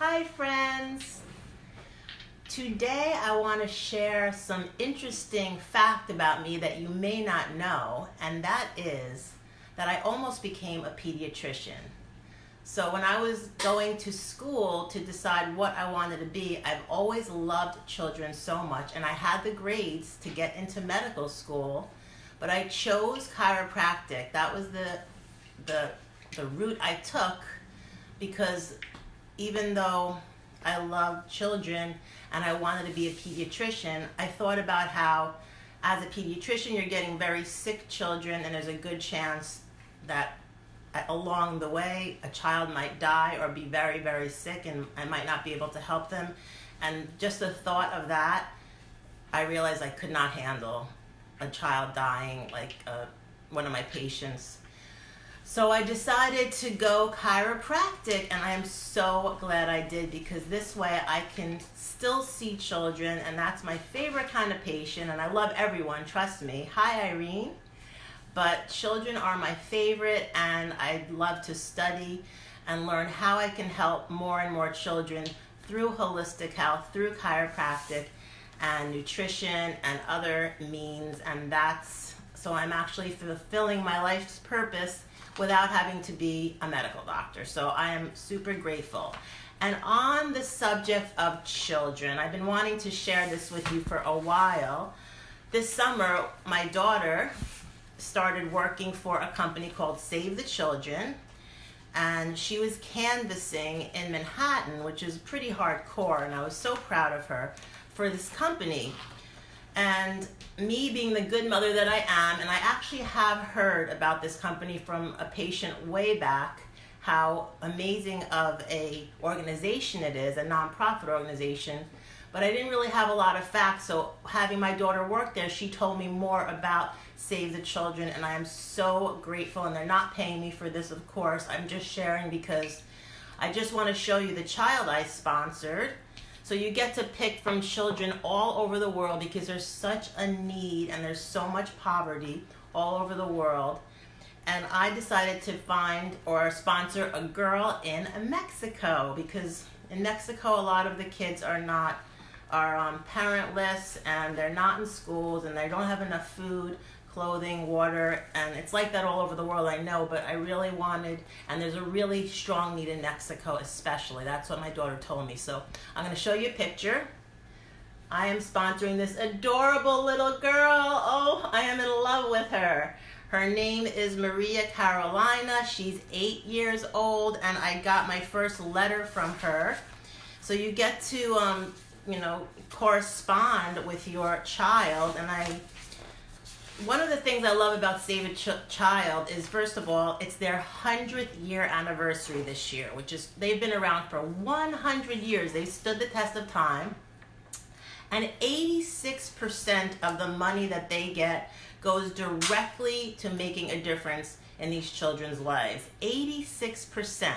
Hi friends! Today I want to share some interesting fact about me that you may not know, and that is that I almost became a pediatrician. So when I was going to school to decide what I wanted to be, I've always loved children so much, and I had the grades to get into medical school, but I chose chiropractic. That was the route I took, because even though I love children and I wanted to be a pediatrician, I thought about how as a pediatrician you're getting very sick children, and there's a good chance that along the way a child might die or be very, very sick, and I might not be able to help them. And just the thought of that, I realized I could not handle a child dying like one of my patients. So I decided to go chiropractic, and I am so glad I did, because this way I can still see children, and that's my favorite kind of patient, and I love everyone, trust me. Hi, Irene. But children are my favorite, and I'd love to study and learn how I can help more and more children through holistic health, through chiropractic and nutrition and other means, and so I'm actually fulfilling my life's purpose without having to be a medical doctor. So I am super grateful. And on the subject of children, I've been wanting to share this with you for a while. This summer, my daughter started working for a company called Save the Children, and she was canvassing in Manhattan, which is pretty hardcore, and I was so proud of her for this company. And me being the good mother that I am, and I actually have heard about this company from a patient way back, how amazing of a organization it is, a nonprofit organization, but I didn't really have a lot of facts. So having my daughter work there, she told me more about Save the Children, and I am so grateful. And they're not paying me for this, of course. I'm just sharing because I just want to show you the child I sponsored. So you get to pick from children all over the world, because there's such a need and there's so much poverty all over the world. And I decided to find or sponsor a girl in Mexico, because in Mexico a lot of the kids are parentless, and they're not in schools, and they don't have enough food, clothing, water, and it's like that all over the world, I know, but I really wanted, and there's a really strong need in Mexico especially. That's what my daughter told me. So I'm going to show you a picture. I am sponsoring this adorable little girl. Oh, I am in love with her. Her name is Maria Carolina. She's 8 years old, and I got my first letter from her. So you get to correspond with your child. And one of the things I love about Save a Child is, first of all, it's their 100th year anniversary this year, which is, they've been around for 100 years. They've stood the test of time. And 86% of the money that they get goes directly to making a difference in these children's lives. 86%.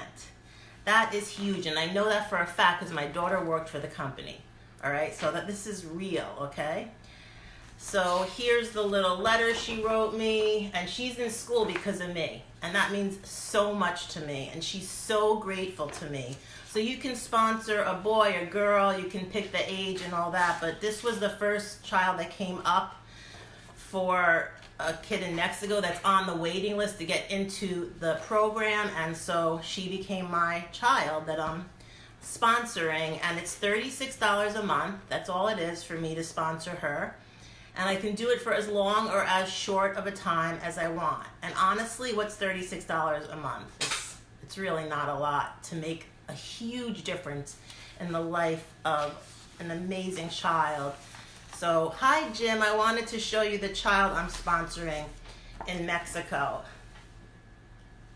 That is huge, and I know that for a fact because my daughter worked for the company. All right, so that this is real, okay? So here's the little letter she wrote me, and she's in school because of me, and that means so much to me, and she's so grateful to me. So you can sponsor a boy or girl, you can pick the age and all that, but this was the first child that came up for a kid in Mexico that's on the waiting list to get into the program, and so she became my child that I'm sponsoring, and it's $36 a month. That's all it is for me to sponsor her. And I can do it for as long or as short of a time as I want. And honestly, what's $36 a month? It's really not a lot to make a huge difference in the life of an amazing child. So, hi Jim, I wanted to show you the child I'm sponsoring in Mexico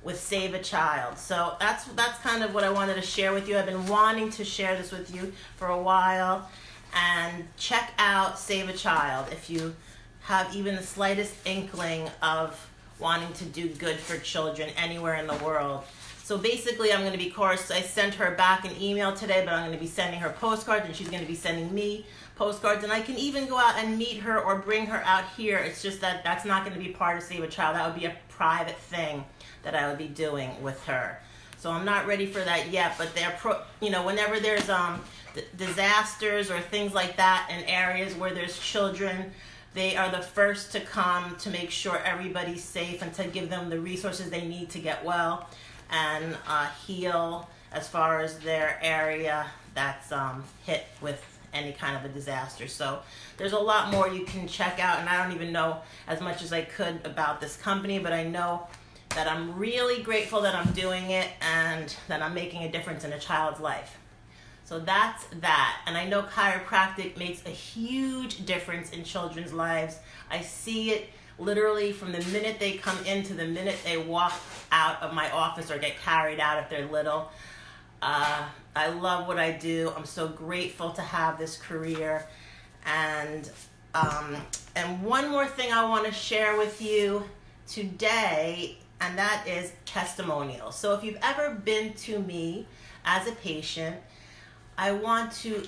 with Save a Child. So that's kind of what I wanted to share with you. I've been wanting to share this with you for a while. And check out Save a Child if you have even the slightest inkling of wanting to do good for children anywhere in the world. So basically, I'm going to be, I sent her back an email today, but I'm going to be sending her postcards, and she's going to be sending me postcards, and I can even go out and meet her or bring her out here. It's just that that's not going to be part of Save a Child. That would be a private thing that I would be doing with her. So I'm not ready for that yet, but whenever there's disasters or things like that in areas where there's children, they are the first to come to make sure everybody's safe and to give them the resources they need to get well and heal as far as their area that's hit with any kind of a disaster. So there's a lot more you can check out, and I don't even know as much as I could about this company, but I know that I'm really grateful that I'm doing it and that I'm making a difference in a child's life. So that's that. And I know chiropractic makes a huge difference in children's lives. I see it literally from the minute they come in to the minute they walk out of my office or get carried out if they're little. I love what I do. I'm so grateful to have this career. And one more thing I want to share with you today, and that is testimonials. So if you've ever been to me as a patient, I want to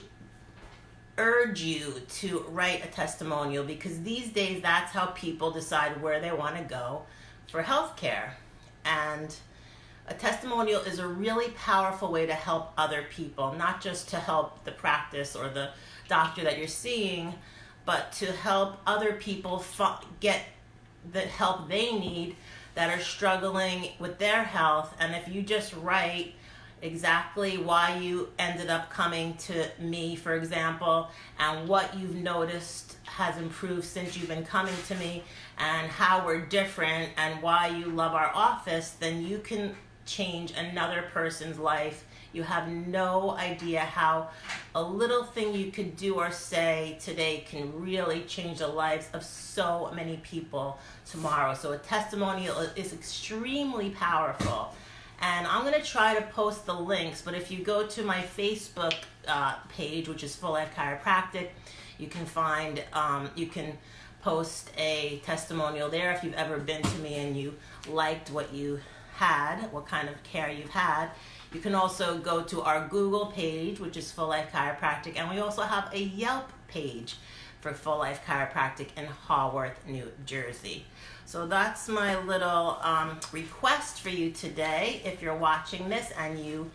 urge you to write a testimonial, because these days that's how people decide where they want to go for healthcare. And a testimonial is a really powerful way to help other people, not just to help the practice or the doctor that you're seeing, but to help other people get the help they need that are struggling with their health. And if you just write exactly why you ended up coming to me, for example, and what you've noticed has improved since you've been coming to me, and how we're different, and why you love our office, then you can change another person's life. You have no idea how a little thing you could do or say today can really change the lives of so many people tomorrow. So a testimonial is extremely powerful. And I'm going to try to post the links, but if you go to my Facebook page, which is Full Life Chiropractic, you can find, you can post a testimonial there if you've ever been to me and you liked what you had, what kind of care you've had. You can also go to our Google page, which is Full Life Chiropractic, and we also have a Yelp page for Full Life Chiropractic in Haworth, New Jersey. So that's my little request for you today. If you're watching this and you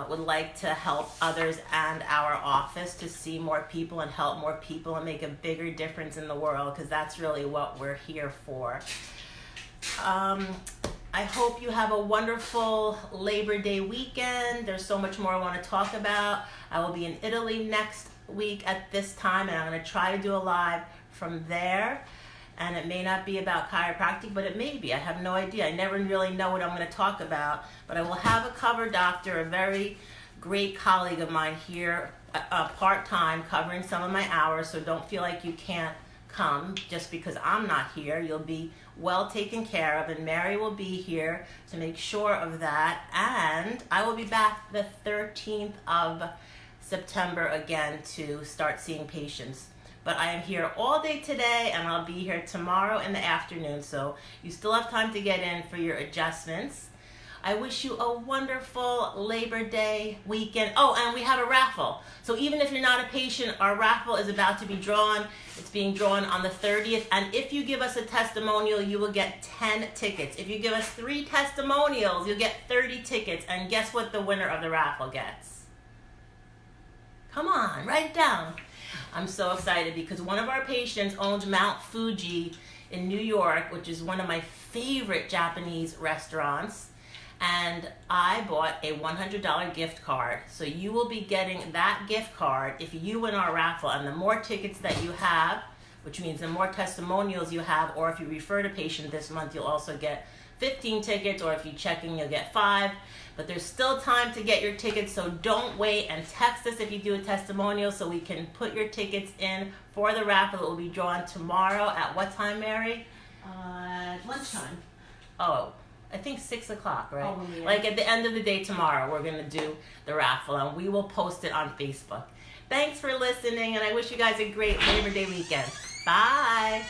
would like to help others and our office to see more people and help more people and make a bigger difference in the world, because that's really what we're here for. I hope you have a wonderful Labor Day weekend. There's so much more I want to talk about. I will be in Italy next week at this time, and I'm going to try to do a live from there. And it may not be about chiropractic, but it may be. I have no idea. I never really know what I'm going to talk about. But I will have a cover doctor, a very great colleague of mine here, part-time, covering some of my hours. So don't feel like you can't come just because I'm not here. You'll be well taken care of, and Mary will be here to make sure of that. And I will be back the 13th of September again to start seeing patients. But I am here all day today, and I'll be here tomorrow in the afternoon, so you still have time to get in for your adjustments. I wish you a wonderful Labor Day weekend. Oh, and we have a raffle. So even if you're not a patient, our raffle is about to be drawn. It's being drawn on the 30th. And if you give us a testimonial, you will get 10 tickets. If you give us 3 testimonials, you'll get 30 tickets. And guess what the winner of the raffle gets? Come on, write it down. I'm so excited because one of our patients owns Mount Fuji in New York, which is one of my favorite Japanese restaurants. And I bought a $100 gift card. So you will be getting that gift card if you win our raffle. And the more tickets that you have, which means the more testimonials you have, or if you refer to patient this month, you'll also get 15 tickets, or if you check in, you'll get 5. But there's still time to get your tickets, so don't wait, and text us if you do a testimonial so we can put your tickets in for the raffle. It will be drawn tomorrow at what time, Mary? Lunchtime. Oh, I think 6 o'clock, right? Oh, yeah. Like at the end of the day tomorrow, we're going to do the raffle, and we will post it on Facebook. Thanks for listening, and I wish you guys a great Labor Day weekend. Bye.